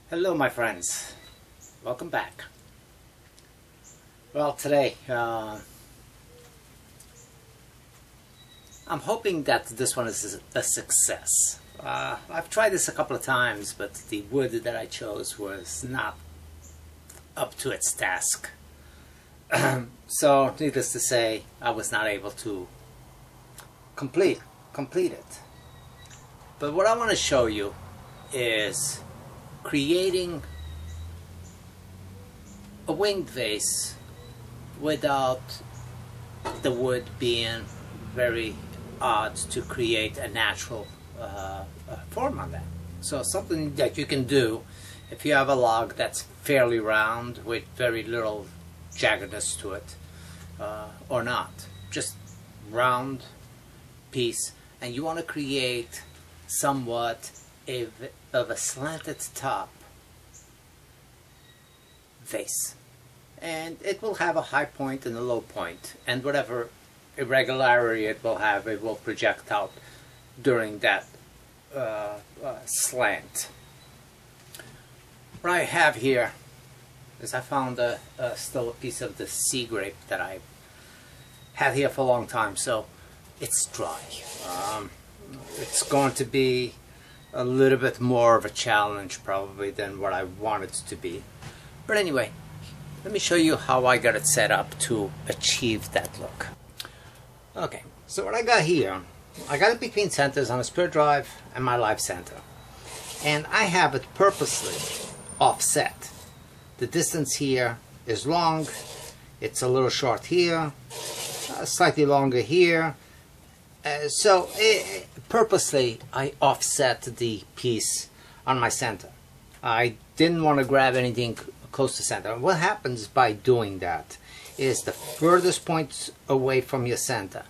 Hello my friends, welcome back. Well, today I'm hoping that this one is a success. I've tried this a couple of times, but the wood that I chose was not up to its task. So needless to say, I was not able to complete it. But what I want to show you is creating a winged vase without the wood being very odd to create a natural form on that. So something that you can do if you have a log that's fairly round with very little jaggedness to it, or not, just round piece, and you want to create somewhat of a slanted top vase, and it will have a high point and a low point, and whatever irregularity it will have, it will project out during that slant. What I have here is I found still a piece of the sea grape that I had here for a long time, so it's dry. It's going to be a little bit more of a challenge probably than what I want it to be. But anyway, let me show you how I got it set up to achieve that look. Okay, so what I got here, I got it between centers on a spirit drive and my live center. And I have it purposely offset. The distance here is long, it's a little short here, slightly longer here. So purposely I offset the piece on my center. I didn't want to grab anything close to center. What happens by doing that is the furthest points away from your center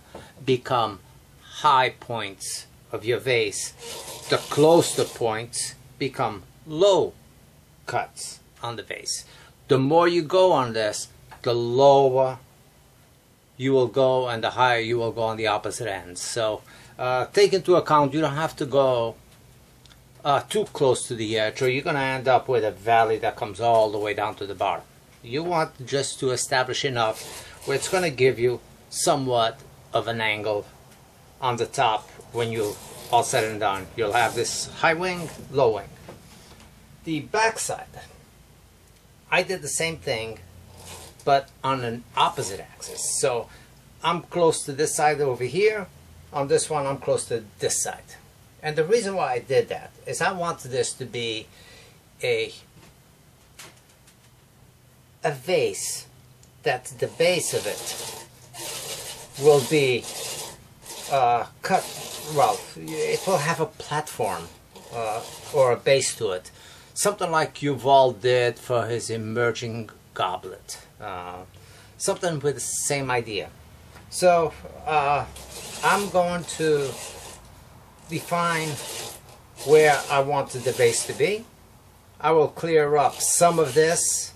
become high points of your vase. The closer points become low cuts on the vase. The more you go on this, the lower you will go and the higher you will go on the opposite ends. So take into account you don't have to go too close to the edge, or you're going to end up with a valley that comes all the way down to the bottom. You want just to establish enough where it's going to give you somewhat of an angle on the top. When you all said and done, you'll have this high wing, low wing. The back side, I did the same thing, but on an opposite axis. So I'm close to this side over here. On this one, I'm close to this side. And the reason why I did that is I wanted this to be a vase that the base of it will be cut, well, it will have a platform or a base to it. Something like Yuval did for his emerging goblet. Something with the same idea. So I'm going to define where I wanted the vase to be. I will clear up some of this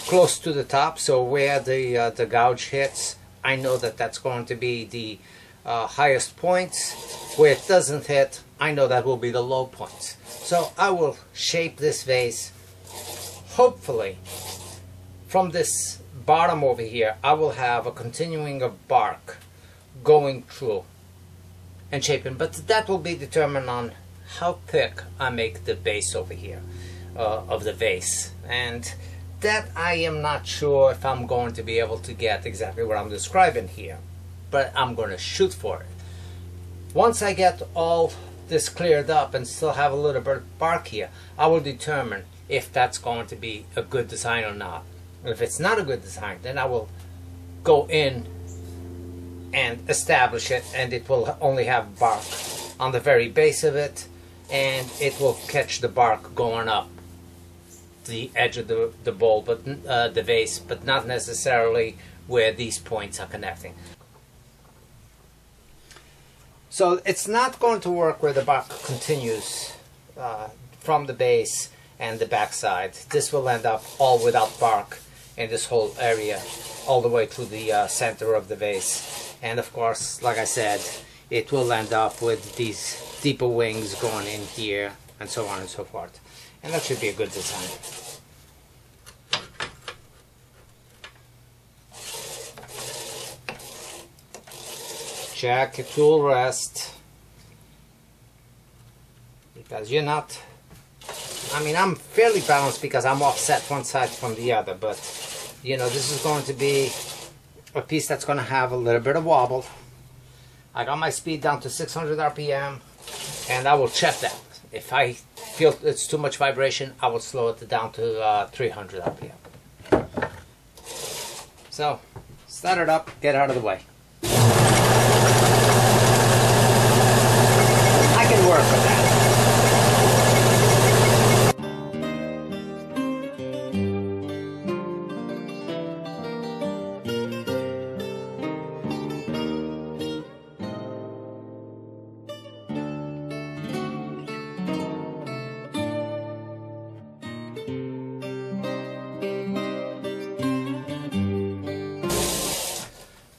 close to the top, so where the gouge hits, I know that that's going to be the highest points. Where it doesn't hit, I know that will be the low points. So I will shape this vase. Hopefully from this bottom over here, I will have a continuing of bark going through and shaping, but that will be determined on how thick I make the base over here of the vase, and that I am not sure if I'm going to be able to get exactly what I'm describing here, but I'm going to shoot for it. Once I get all this cleared up and still have a little bit of bark here, I will determine if that's going to be a good design or not. If it's not a good design, then I will go in and establish it, and it will only have bark on the very base of it, and it will catch the bark going up the edge of the bowl, but the vase, but not necessarily where these points are connecting. So it's not going to work where the bark continues from the base and the backside. This will end up all without bark in this whole area, all the way to the center of the vase. And of course, like I said, it will end up with these deeper wings going in here, and so on and so forth. And that should be a good design. Check your tool rest, because you're not, I mean, I'm fairly balanced because I'm offset one side from the other, but you know, this is going to be a piece that's going to have a little bit of wobble. I got my speed down to 600 RPM, and I will check that. If I feel it's too much vibration, I will slow it down to 300 RPM. So, start it up, get out of the way. I can work with that.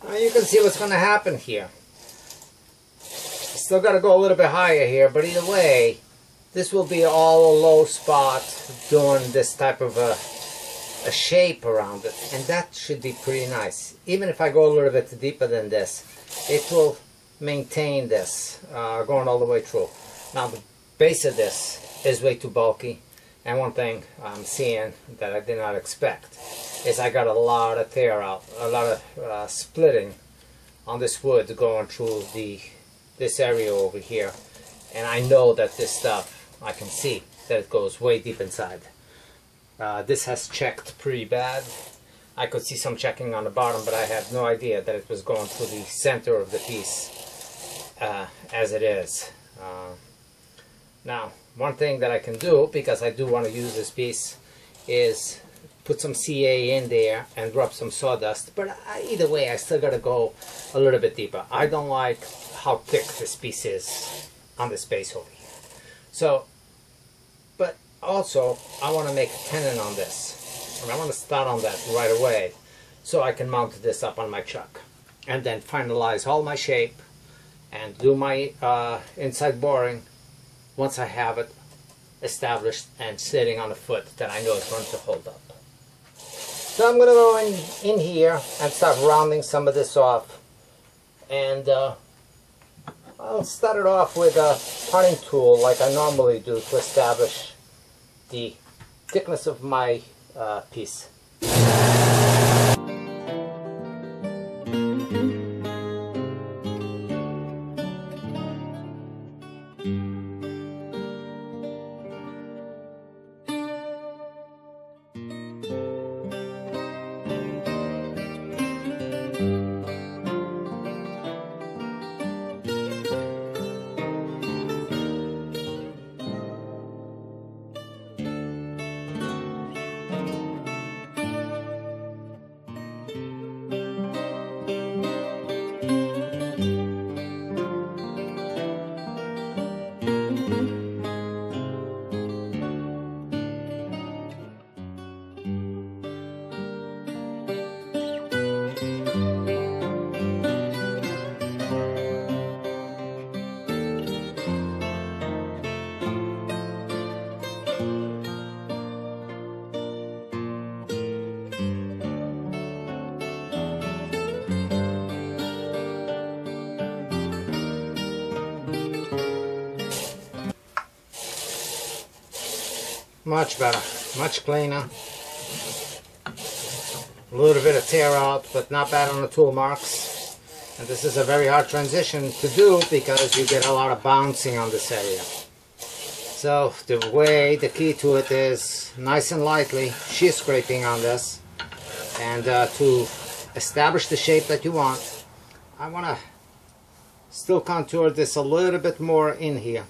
Now you can see what's going to happen here. Still got to go a little bit higher here, but either way, this will be all a low spot doing this type of a shape around it, and that should be pretty nice. Even if I go a little bit deeper than this, it will maintain this going all the way through. Now the base of this is way too bulky, and one thing I'm seeing that I did not expect is I got a lot of tear out, a lot of splitting on this wood going through this area over here, and I know that this stuff, I can see that it goes way deep inside. This has checked pretty bad. I could see some checking on the bottom, but I had no idea that it was going through the center of the piece as it is. Now, one thing that I can do, because I do want to use this piece, is put some CA in there and rub some sawdust, but either way I still got to go a little bit deeper. I don't like how thick this piece is on this base over here. So, but also I want to make a tenon on this, and I want to start on that right away so I can mount this up on my chuck and then finalize all my shape and do my inside boring once I have it established and sitting on a foot that I know is going to hold up. So I'm going to go in here and start rounding some of this off, and I'll start it off with a parting tool like I normally do to establish the thickness of my piece. Much better, much cleaner. A little bit of tear out, but not bad on the tool marks. And this is a very hard transition to do because you get a lot of bouncing on this area. So the key to it is nice and lightly shear scraping on this, and to establish the shape that you want, I want to still contour this a little bit more in here.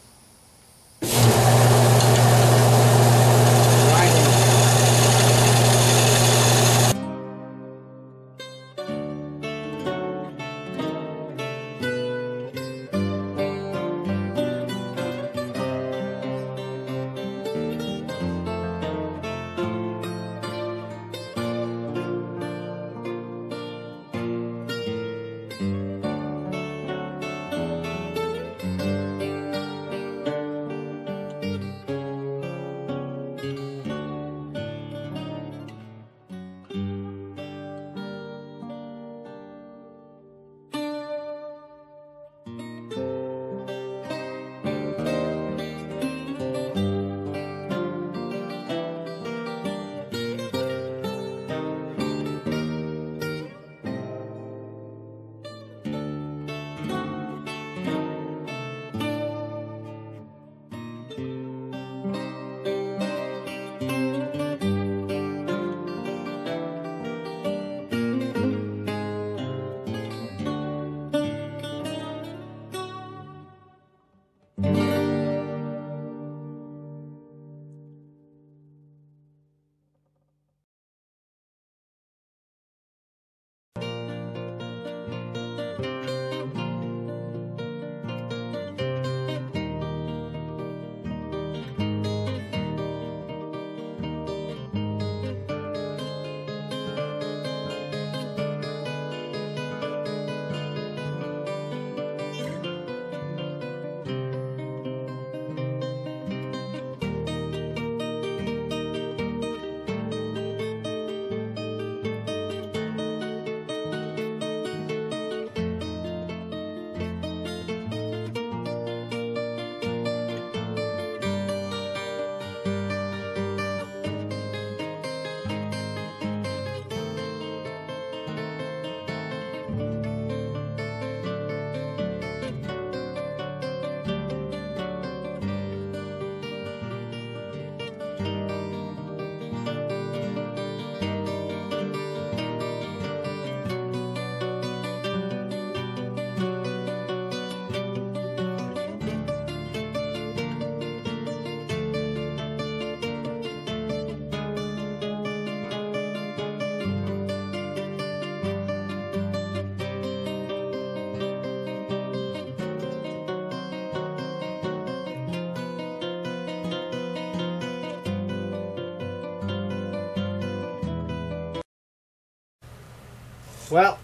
Well,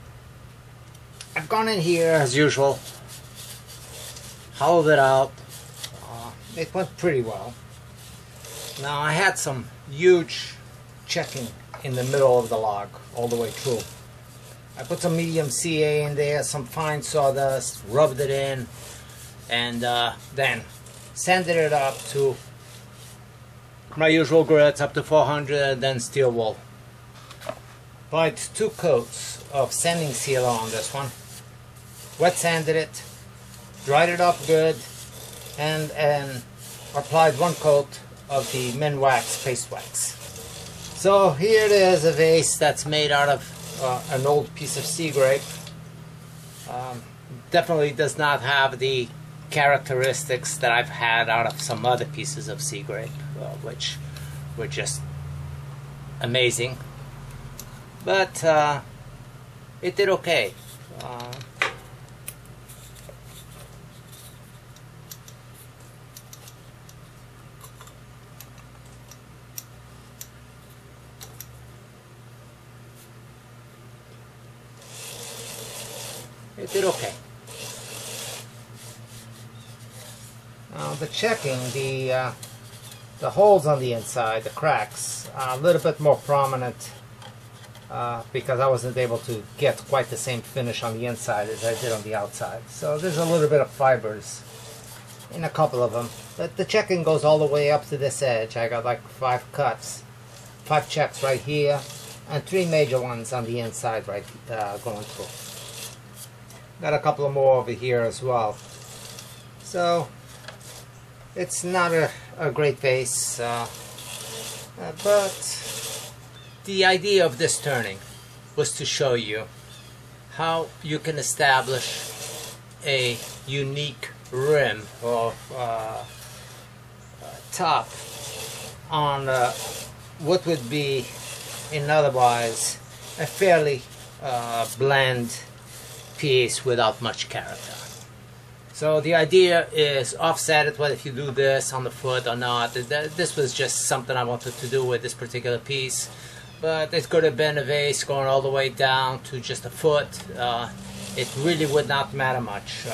I've gone in here as usual, hollowed it out. It went pretty well. Now I had some huge checking in the middle of the log all the way through. I put some medium CA in there, some fine sawdust, rubbed it in, and then sanded it up to my usual grits up to 400, then steel wool. Applied 2 coats of sanding sealer on this one. Wet sanded it, dried it up good, and applied 1 coat of the Min Wax paste wax. So here it is, a vase that's made out of an old piece of sea grape. Definitely does not have the characteristics that I've had out of some other pieces of sea grape, which were just amazing. But it did okay. It did okay. Now the checking, the holes on the inside, the cracks, are a little bit more prominent because I wasn't able to get quite the same finish on the inside as I did on the outside. So there's a little bit of fibers in a couple of them. But the checking goes all the way up to this edge. I got like 5 cuts, 5 checks right here, and 3 major ones on the inside right going through. Got a couple of more over here as well. So it's not a great vase, but the idea of this turning was to show you how you can establish a unique rim or top on what would be in otherwise a fairly bland piece without much character. So the idea is offset it, whether if you do this on the foot or not. This was just something I wanted to do with this particular piece, but it could have been a vase going all the way down to just a foot. It really would not matter much,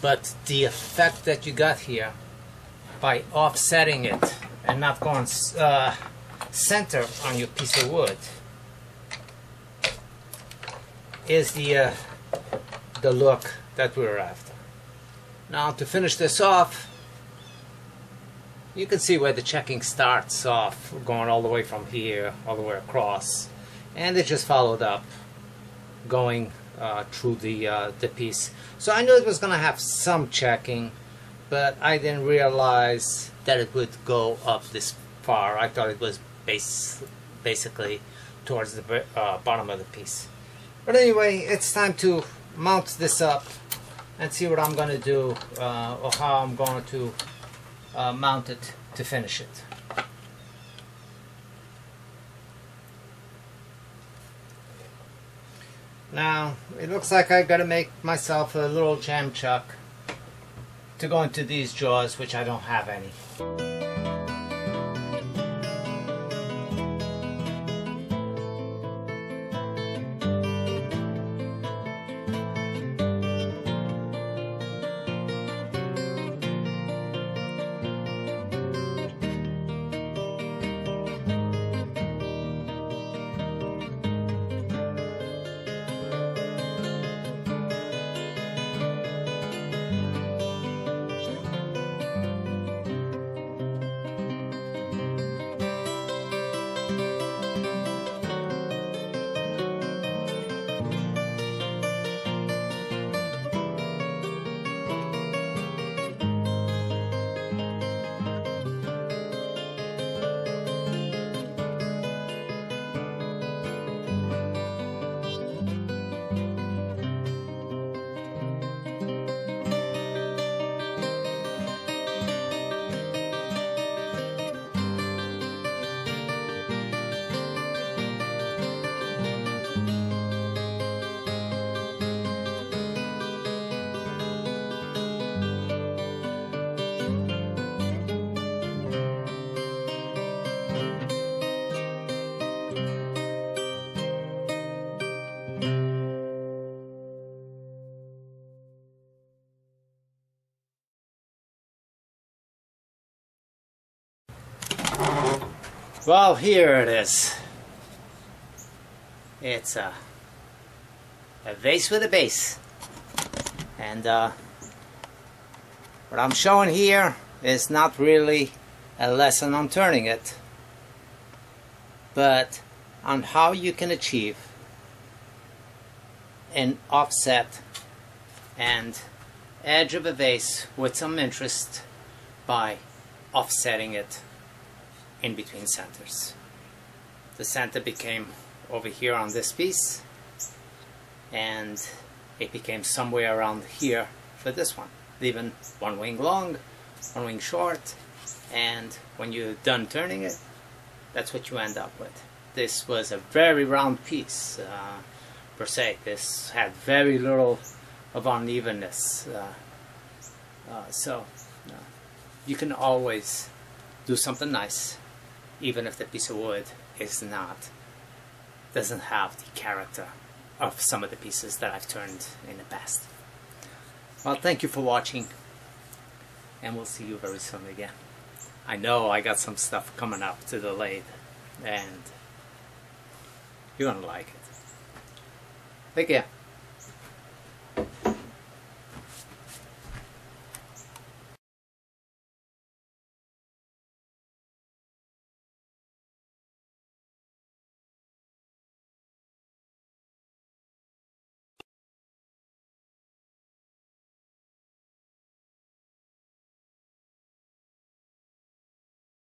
but the effect that you got here by offsetting it and not going center on your piece of wood is the look that we were after. Now to finish this off, you can see where the checking starts off, going all the way from here all the way across, and it just followed up going through the piece. So I knew it was going to have some checking, but I didn't realize that it would go up this far. I thought it was basically towards the bottom of the piece. But anyway, it's time to mount this up and see what I'm going to do or how I'm going to mount it to finish it. Now, it looks like I got to make myself a little jam chuck to go into these jaws, which I don't have any. Well, here it is. It's a vase with a base. And what I'm showing here is not really a lesson on turning it, but on how you can achieve an offset and edge of a vase with some interest by offsetting it in between centers. The center became over here on this piece, and it became somewhere around here for this one, leaving one wing long, one wing short, and when you're done turning it, that's what you end up with. This was a very round piece per se. This had very little of unevenness, so you can always do something nice even if the piece of wood doesn't have the character of some of the pieces that I've turned in the past. Well, thank you for watching, and we'll see you very soon again. I know I got some stuff coming up to the lathe, and you're gonna like it. Take care.